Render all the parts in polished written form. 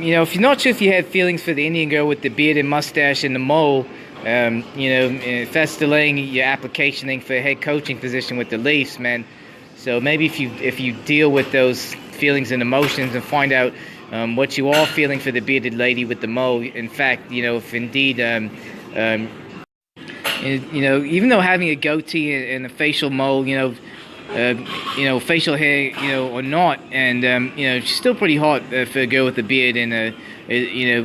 if you're not sure if you had feelings for the Indian girl with the beard and mustache and the mole, if that's delaying your applicationing for a head coaching position with the Leafs, man. So maybe if you deal with those feelings and emotions and find out what you are feeling for the bearded lady with the mole. In fact, if indeed, even though having a goatee and a facial mole, facial hair, or not, and she's still pretty hot for a girl with a beard. And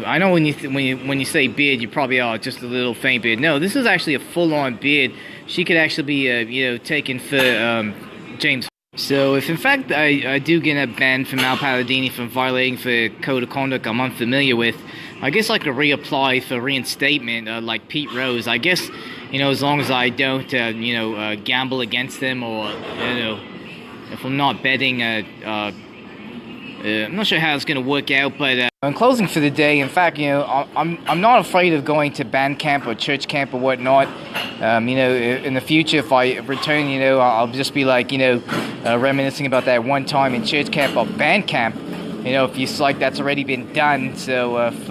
I know when you say beard, you probably are just a little faint beard. No, this is actually a full-on beard. She could actually be, taken for James. So if in fact I do get a ban from Al Palladini for violating for a code of conduct I'm unfamiliar with, I guess I could reapply for reinstatement like Pete Rose. I guess, as long as I don't, gamble against them, or, if I'm not betting, I'm not sure how it's going to work out, but in closing for the day, in fact, I'm not afraid of going to band camp or church camp or whatnot. In the future, if I return, I'll just be like, reminiscing about that one time in church camp or band camp. If you like, that's already been done. So if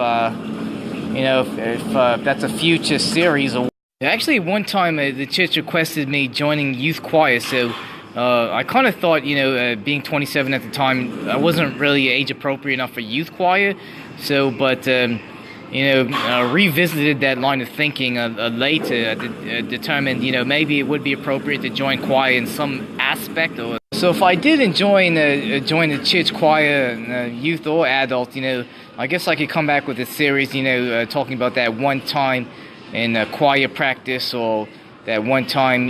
that's a future series. Actually, one time the church requested me joining youth choir, so I kind of thought, being 27 at the time, I wasn't really age appropriate enough for youth choir. So, but revisited that line of thinking later, determined, maybe it would be appropriate to join choir in some aspect. So if I did join the church choir, youth or adult, I guess I could come back with a series, talking about that one time in choir practice, or that one time,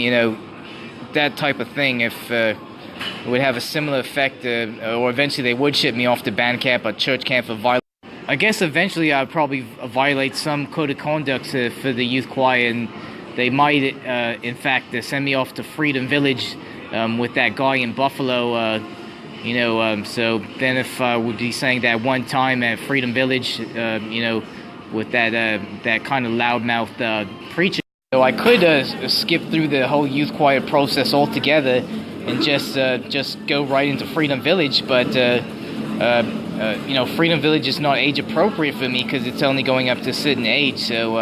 that type of thing. If it would have a similar effect, or eventually they would ship me off to band camp or church camp for violence. I guess eventually I'd probably violate some code of conduct for the youth choir, and they might, in fact, send me off to Freedom Village with that guy in Buffalo. So then if I would be saying that one time at Freedom Village, with that kind of loudmouth preaching, so I could skip through the whole youth choir process altogether and just go right into Freedom Village, but. Freedom Village is not age appropriate for me because it's only going up to a certain age. So,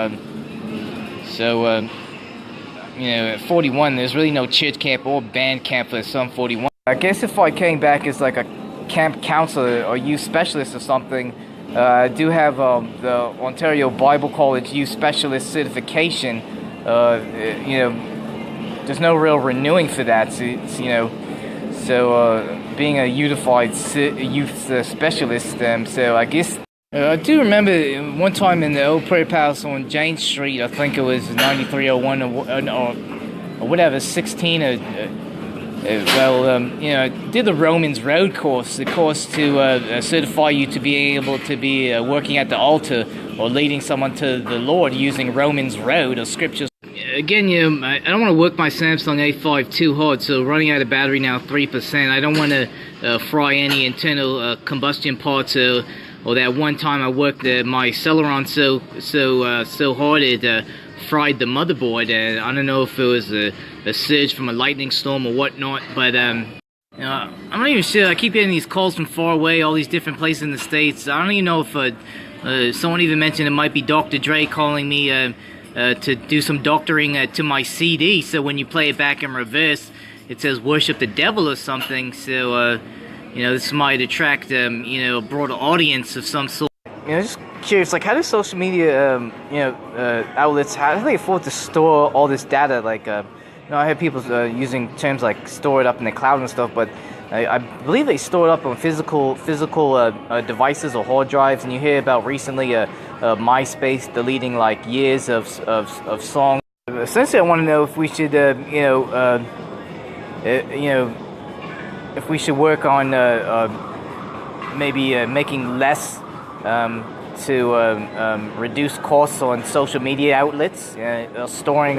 at 41, there's really no church camp or band camp for some 41. I guess if I came back as like a camp counselor or youth specialist or something, I do have the Ontario Bible College Youth Specialist certification. There's no real renewing for that. So, being a unified youth specialist, so I guess I do remember one time in the old prayer palace on Jane Street, I think it was 9301 or whatever, 16. Did the Romans Road course, the course to certify you to be able to be working at the altar or leading someone to the Lord using Romans Road or scriptures. Again, I don't want to work my Samsung A5 too hard, so running out of battery now 3%. I don't want to fry any internal combustion parts, or that one time I worked my Celeron so hard it fried the motherboard. I don't know if it was a surge from a lightning storm or whatnot, but I'm not even sure. I keep getting these calls from far away, all these different places in the States. I don't even know if someone even mentioned it might be Dr. Dre calling me to do some doctoring to my CD, so when you play it back in reverse, it says "Worship the Devil" or something. So, this might attract, a broader audience of some sort. Just curious, like, how do social media, outlets, how do they afford to store all this data? Like, I heard people using terms like store it up in the cloud and stuff, but I believe they store it up on physical devices or hard drives. And you hear about recently MySpace deleting like years of songs. Essentially, I want to know if we should, if we should work on maybe making less to reduce costs on social media outlets, storing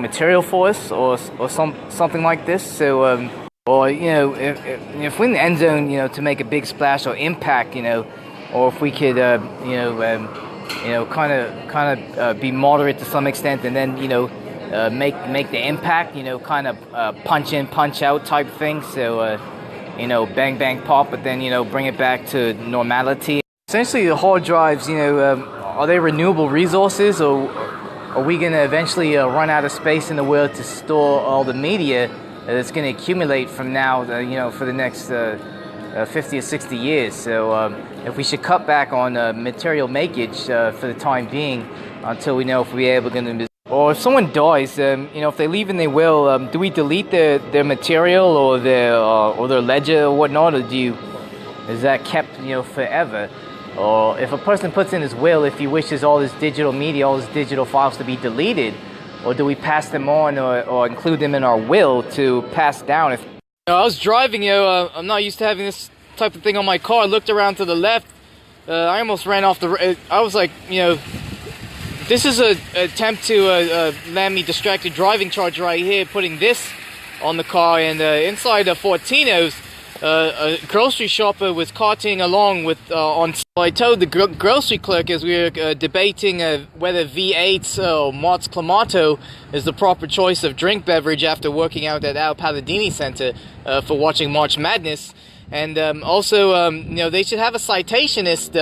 material for us, or something like this. So. Or if we're in the end zone, to make a big splash or impact, or if we could, kind of be moderate to some extent, and then make the impact, kind of punch in, punch out type thing. So bang bang pop, but then bring it back to normality. Essentially, the hard drives, are they renewable resources, or are we going to eventually run out of space in the world to store all the media that's going to accumulate from now, for the next 50 or 60 years? So if we should cut back on material makeage for the time being until we know if we're able to... Or if someone dies, if they leave in their will, do we delete their material or their ledger or whatnot, or is that kept, forever? Or if a person puts in his will, if he wishes all his digital media, all his digital files to be deleted, or do we pass them on or include them in our will to pass down? I was driving, I'm not used to having this type of thing on my car. I looked around to the left. I almost ran off the road. I was like, this is an attempt to land me distracted driving charge right here, putting this on the car. And inside Fortino's, a grocery shopper was carting along with on. I told the grocery clerk as we were debating whether V8 or Mott's Clamato is the proper choice of drink beverage after working out at Al Palladini Center for watching March Madness, and also they should have a citationist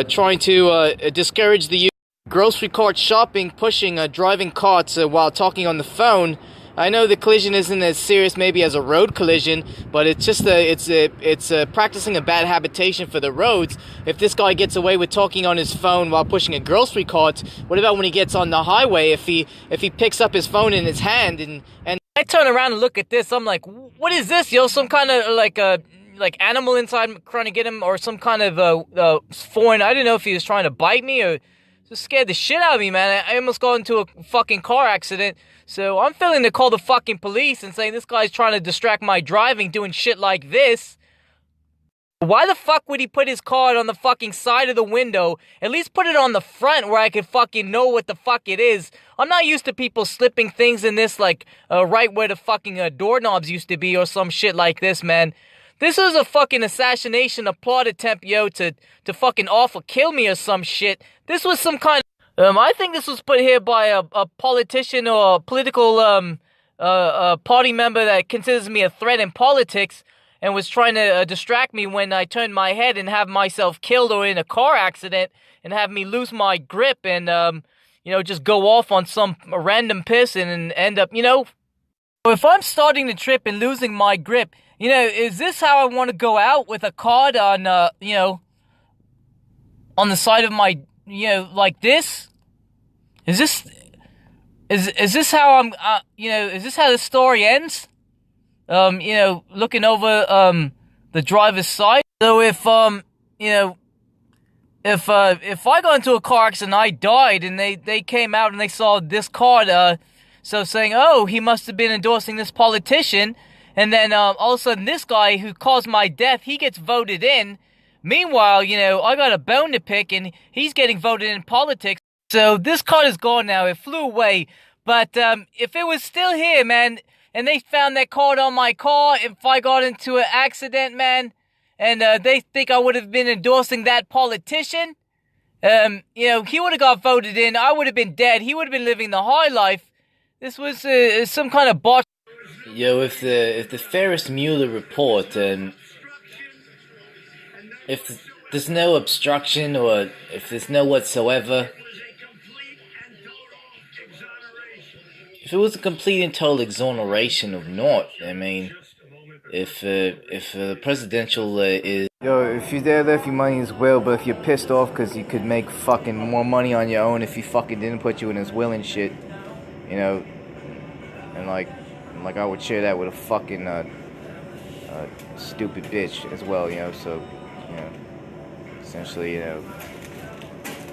trying to discourage the use of grocery cart shopping, pushing driving carts while talking on the phone. I know the collision isn't as serious maybe as a road collision, but it's just it's practicing a bad habitation for the roads. If this guy gets away with talking on his phone while pushing a grocery cart, what about when he gets on the highway? If he picks up his phone in his hand and I turn around and look at this, I'm like, what is this, yo? Some kind of like animal inside trying to get him, or some kind of foreign. I didn't know if he was trying to bite me or just scared the shit out of me, man. I almost got into a fucking car accident. So I'm feeling to call the fucking police and saying this guy's trying to distract my driving doing shit like this. Why the fuck would he put his card on the fucking side of the window? At least put it on the front where I could fucking know what the fuck it is. I'm not used to people slipping things in this like right where the fucking doorknobs used to be or some shit like this, man. This is a fucking assassination, a plot attempt, yo, to fucking off or kill me or some shit. This was some kind of... I think this was put here by a politician or a political party member that considers me a threat in politics and was trying to distract me when I turned my head and have myself killed or in a car accident and have me lose my grip and, just go off on some random person and end up, If I'm starting to trip and losing my grip, is this how I want to go out with a card on, on the side of my... like this? Is this how I'm, is this how the story ends? Looking over, the driver's side. So if I got into a car accident and I died and they came out and they saw this card, so saying, oh, he must have been endorsing this politician, and then, all of a sudden this guy who caused my death, he gets voted in. Meanwhile, I got a bone to pick, and he's getting voted in politics. So this card is gone now. It flew away. But if it was still here, man, and they found that card on my car, if I got into an accident, man, and they think I would have been endorsing that politician, he would have got voted in. I would have been dead. He would have been living the high life. This was some kind of bot. Yo, if the Ferris Mueller report, if there's no obstruction or if there's no whatsoever, if it was a complete and total exoneration of naught, I mean, if the presidential is... Yo, if you're there, left your money in his will, but if you're pissed off because you could make fucking more money on your own if he fucking didn't put you in his will and shit, and like I would share that with a fucking stupid bitch as well, so, essentially,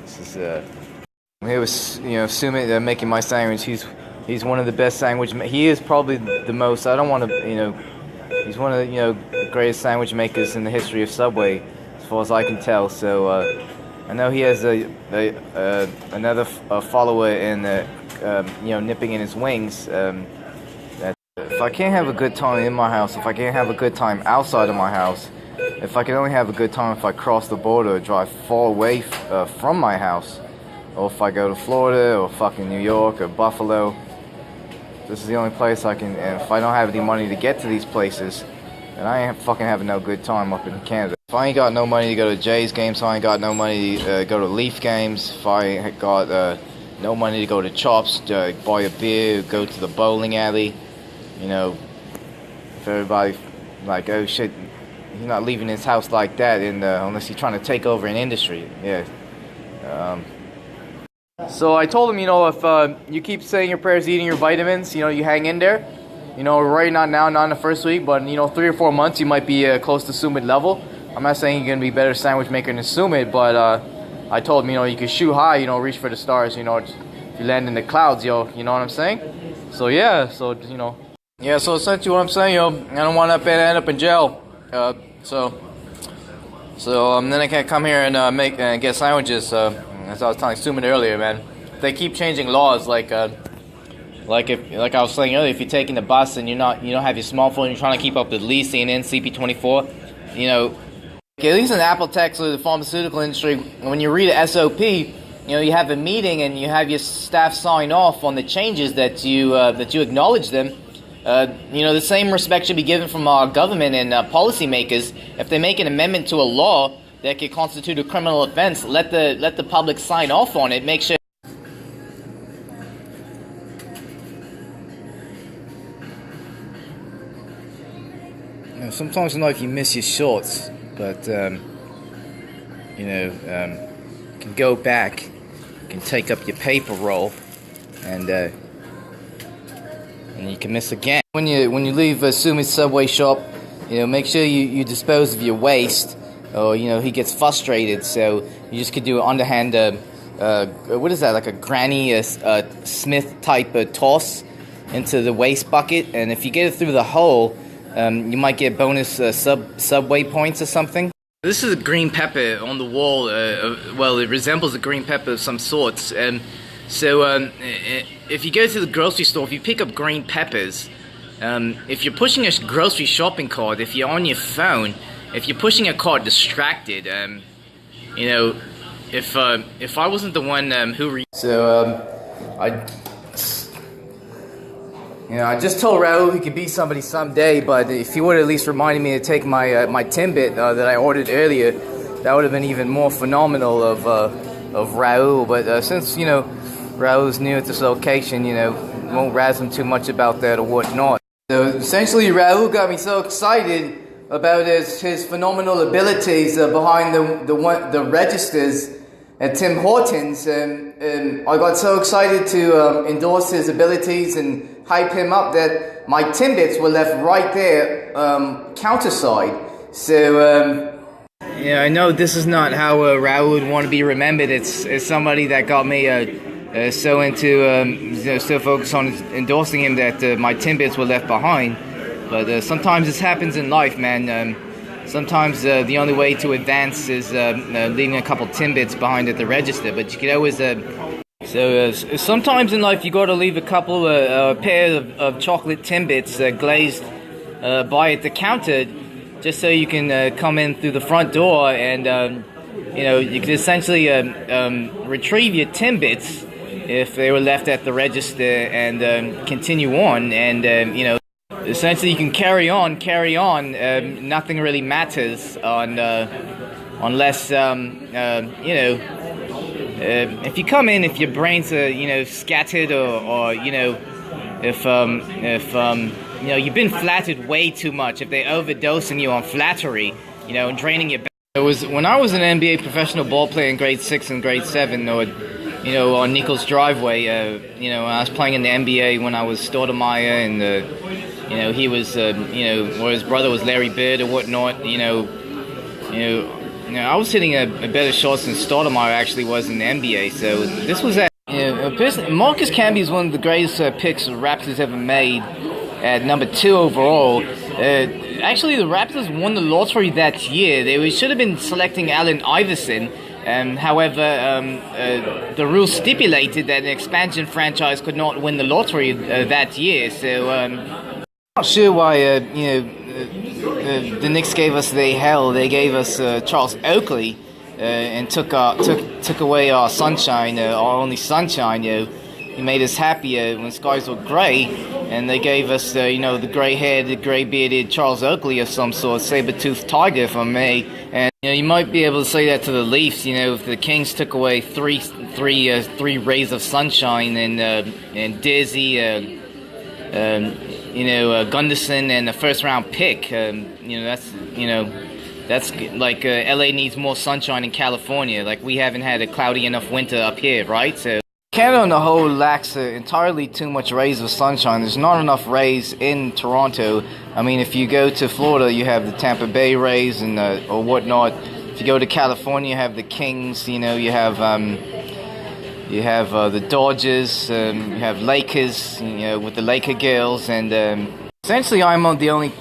this is, I'm here with, Sumit, making my sandwich. He's one of the best sandwich he is probably the most, I don't want to, he's one of the, the greatest sandwich makers in the history of Subway, as far as I can tell, so, I know he has another follower in, nipping in his wings, that if I can't have a good time in my house, if I can't have a good time outside of my house, if I can only have a good time if I cross the border or drive far away from my house, or if I go to Florida or fucking New York or Buffalo, this is the only place I can, and if I don't have any money to get to these places, and I ain't fucking having no good time up in Canada. If I ain't got no money to go to Jays games, if I ain't got no money to go to Leaf games, if I ain't got no money to go to Chops, buy a beer, go to the bowling alley, you know, if everybody like, oh shit, he's not leaving his house like that unless he's trying to take over an industry. Yeah. So I told him, you know, if you keep saying your prayers, eating your vitamins, you know, you hang in there. You know, right not now, not in the first week, but, you know, 3 or 4 months, you might be close to Sumit level. I'm not saying you're going to be a better sandwich maker than Sumit, but I told him, you know, you can shoot high, you know, reach for the stars, you know, if you land in the clouds, yo, you know what I'm saying? So, yeah, so, you know. Yeah, so essentially what I'm saying, yo, I don't want to end up in jail. So then I can't come here and get sandwiches. As I was telling Sumit earlier, man. They keep changing laws, like I was saying earlier, if you're taking the bus and you don't have your smartphone, you're trying to keep up with Lee, CNN, CP24, you know, at least in the Apple Tech or the pharmaceutical industry, when you read a SOP, you know, you have a meeting and you have your staff sign off on the changes that you acknowledge them. You know, the same respect should be given from our government and policymakers. If they make an amendment to a law that could constitute a criminal offense, let the public sign off on it. Make sure. You know, sometimes in life you miss your shorts, but you can go back, you can take up your paper roll, and you can miss again. When you leave Sumit's Subway shop, you know, make sure you dispose of your waste, or you know, he gets frustrated. So you just could do an underhand, what is that, like a Granny Smith type toss into the waste bucket, and if you get it through the hole, you might get bonus subway points or something. This is a green pepper on the wall. Well, it resembles a green pepper of some sorts. So if you go to the grocery store, if you pick up green peppers, if you're pushing a grocery shopping cart, if you're on your phone, if you're pushing a cart distracted, you know, if I wasn't the one who... I just told Raul he could be somebody someday, but if he would at least reminded me to take my my Timbit that I ordered earlier, that would have been even more phenomenal of Raul. But since, you know, Raul's new at this location, you know, won't razz him too much about that or whatnot. So essentially, Raul got me so excited about his phenomenal abilities behind the registers at Tim Hortons, and I got so excited to endorse his abilities and hype him up that my Timbits were left right there, counterside. So, yeah, I know this is not how Raul would want to be remembered. It's somebody that got me so into, so focused on endorsing him that my Timbits were left behind. But sometimes this happens in life, man. Sometimes the only way to advance is leaving a couple Timbits behind at the register, but you can always... sometimes in life you got to leave a couple pair of chocolate Timbits glazed by at the counter, just so you can come in through the front door and you know, you can essentially retrieve your Timbits if they were left at the register and continue on, and you know, essentially you can carry on. Nothing really matters unless you know. If you come in, if your brains are, you know, scattered, or you know, if you know, you've been flattered way too much, if they're overdosing you on flattery, you know, and draining your... It was when I was an NBA professional ball player in grade 6 and grade 7, or you know, on Nichols driveway, you know, I was playing in the NBA when I was Stoudemire, and you know, he was you know, or his brother was Larry Bird or whatnot, you know, I was hitting a better shots than Stoudemire actually was in the NBA. So this was Marcus Camby is one of the greatest picks the Raptors ever made at number 2 overall. Actually, the Raptors won the lottery that year. They should have been selecting Allen Iverson. However, the rules stipulated that an expansion franchise could not win the lottery that year. So I'm not sure why you know, the Knicks gave us the hell. They gave us Charles Oakley and took away our sunshine, our only sunshine. You know, He made us happy when skies were gray, and they gave us, the gray-haired, gray-bearded Charles Oakley of some sort, saber-toothed tiger, if I may. And you might be able to say that to the Leafs. If the Kings took away three rays of sunshine and Dizzy, Gunderson, and the first-round pick. That's like LA needs more sunshine in California. Like, we haven't had a cloudy enough winter up here, right? So Canada on the whole lacks entirely too much rays of sunshine. There's not enough rays in Toronto. I mean, if you go to Florida, you have the Tampa Bay Rays and or whatnot. If you go to California, you have the Kings. You have the Dodgers. You have Lakers. With the Laker girls, and essentially, I'm the only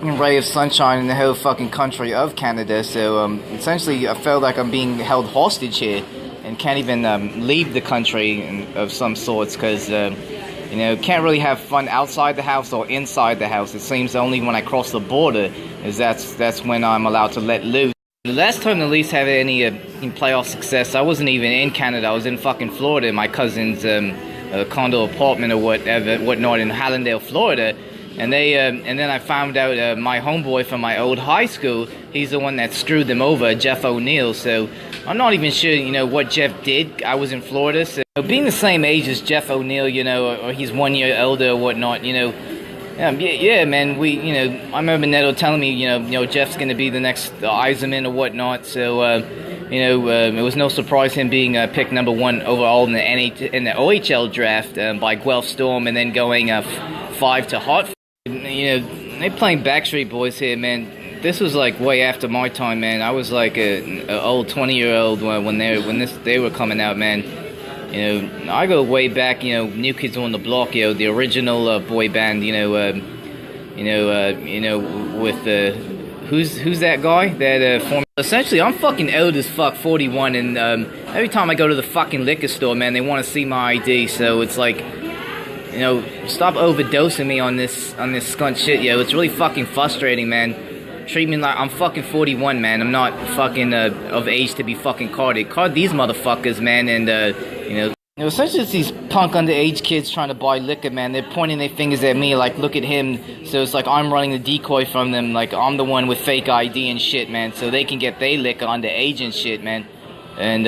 ray of sunshine in the whole fucking country of Canada. So essentially, I feel like I'm being held hostage here and can't even leave the country of some sorts, because can't really have fun outside the house or inside the house. It seems only when I cross the border that's when I'm allowed to let loose. The last time the Leafs had any playoff success, I wasn't even in Canada. I was in fucking Florida, in my cousin's condo apartment or whatnot in Hallandale, Florida. And then I found out my homeboy from my old high school, he's the one that screwed them over, Jeff O'Neill. So I'm not even sure, what Jeff did. I was in Florida, so being the same age as Jeff O'Neill, or he's 1 year older or whatnot, man. I remember Neto telling me, Jeff's gonna be the next Eiserman or whatnot. So it was no surprise him being picked number 1 overall in the OHL draft by Guelph Storm, and then going 5 to Hartford. They playing Backstreet Boys here, man. This was like way after my time, man. I was like an old 20-year-old when they were coming out, man. I go way back. New Kids on the Block, the original boy band. With who's that guy that formed. Essentially, I'm fucking old as fuck, 41, and every time I go to the fucking liquor store, man, they want to see my ID. So it's like, stop overdosing me on this skunt shit, It's really fucking frustrating, man. Treat me like I'm fucking 41, man. I'm not fucking of age to be fucking carded. Card these motherfuckers, man, and essentially it's these punk underage kids trying to buy liquor, man. They're pointing their fingers at me like, look at him. So it's like I'm running the decoy from them, like I'm the one with fake ID and shit, man. So they can get their liquor underage and shit, man. And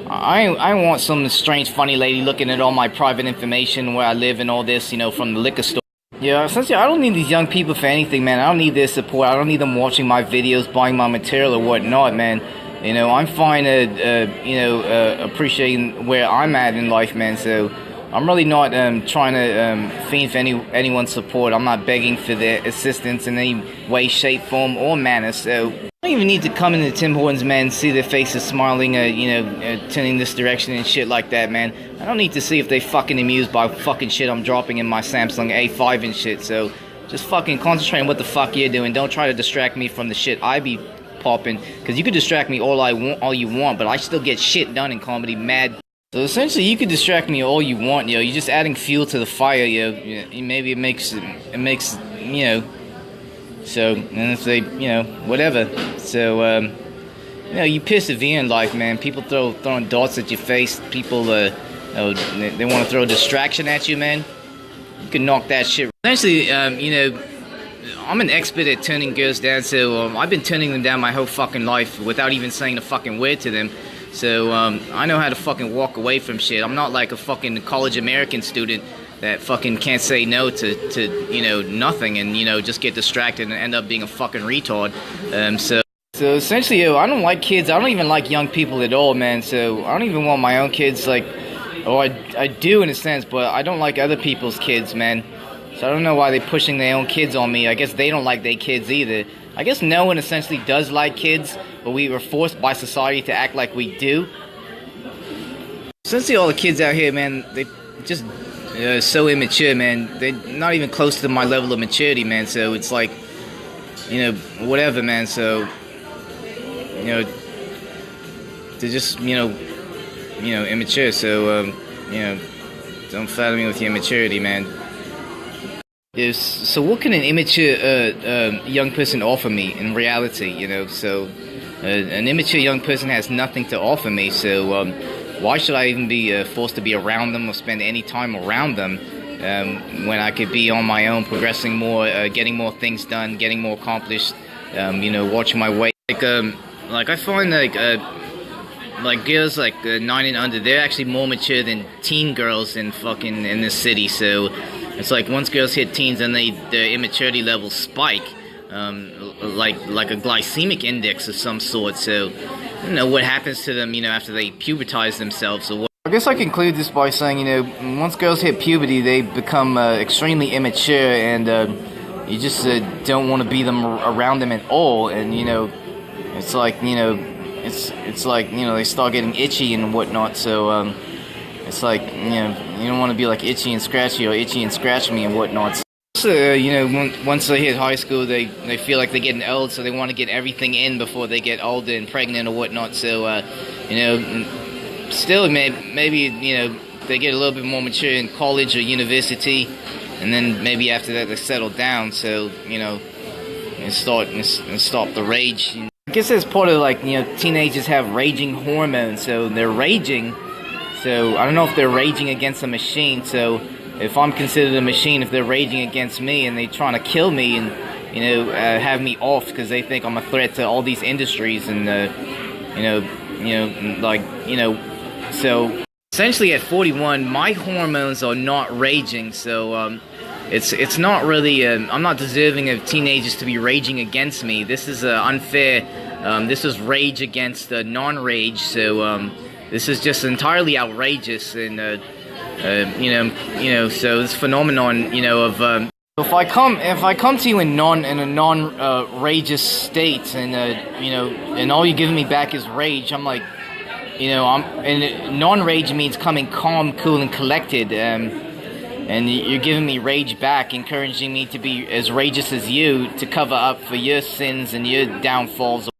I want some strange funny lady looking at all my private information, where I live and all this, from the liquor store. Essentially, I don't need these young people for anything, man. I don't need their support. I don't need them watching my videos, buying my material or whatnot, man. I'm fine appreciating where I'm at in life, man. So I'm really not trying to fiend for anyone's support. I'm not begging for their assistance in any way, shape, form, or manner. So I don't even need to come into Tim Hortons, man, see their faces smiling, turning this direction and shit like that, man. I don't need to see if they fucking amused by fucking shit I'm dropping in my Samsung A5 and shit. So just fucking concentrate on what the fuck you're doing. Don't try to distract me from the shit I be popping, because you could distract me all you want, but I still get shit done in comedy, mad. So essentially, you could distract me all you want, You're just adding fuel to the fire, Maybe it makes, So, and if they, whatever. So, you persevere in life, man. People throwing darts at your face. People, they want to throw a distraction at you, man. You can knock that shit. Essentially, I'm an expert at turning girls down, so I've been turning them down my whole fucking life without even saying a fucking word to them. So I know how to fucking walk away from shit. I'm not like a fucking college American student that fucking can't say no to nothing, and just get distracted and end up being a fucking retard. So essentially, I don't like kids. I don't even like young people at all, man. So I don't even want my own kids, I do in a sense, but I don't like other people's kids, man. So I don't know why they're pushing their own kids on me. I guess they don't like their kids either. I guess no one essentially does like kids, but we were forced by society to act like we do. Essentially, all the kids out here, man, they just so immature, man. They're not even close to my level of maturity, man. So it's like, whatever, man. So, they're just, immature. So, don't flatter me with your immaturity, man. So what can an immature young person offer me in reality, So an immature young person has nothing to offer me. So why should I even be forced to be around them or spend any time around them when I could be on my own, progressing more, getting more things done, getting more accomplished, watching my weight. Like I find like girls like 9 and under, they're actually more mature than teen girls in this city. So it's like once girls hit teens, then their immaturity levels spike, like a glycemic index of some sort. So I don't know what happens to them, after they pubertize themselves or what. I guess I conclude this by saying, once girls hit puberty, they become extremely immature, and you just don't want to be around them at all. And it's like it's like they start getting itchy and whatnot. So it's like you don't want to be like itchy and scratchy or itchy and scratch me and whatnot. So, once they hit high school, they feel like they're getting old, so they want to get everything in before they get older and pregnant or whatnot. So still maybe they get a little bit more mature in college or university, and then maybe after that they settle down. So and stop the rage. I guess that's part of teenagers have raging hormones, so they're raging. So I don't know if they're raging against a machine. So if I'm considered a machine, if they're raging against me and they're trying to kill me and have me off because they think I'm a threat to all these industries and so essentially at 41 my hormones are not raging. So it's not really I'm not deserving of teenagers to be raging against me. This is unfair. This is rage against non-rage. So this is just entirely outrageous. And so this phenomenon of if I come to you in a non-rageous state, and and all you're giving me back is rage, I'm like, and non-rage means coming calm, cool, and collected, and you're giving me rage back, encouraging me to be as rageous as you to cover up for your sins and your downfalls.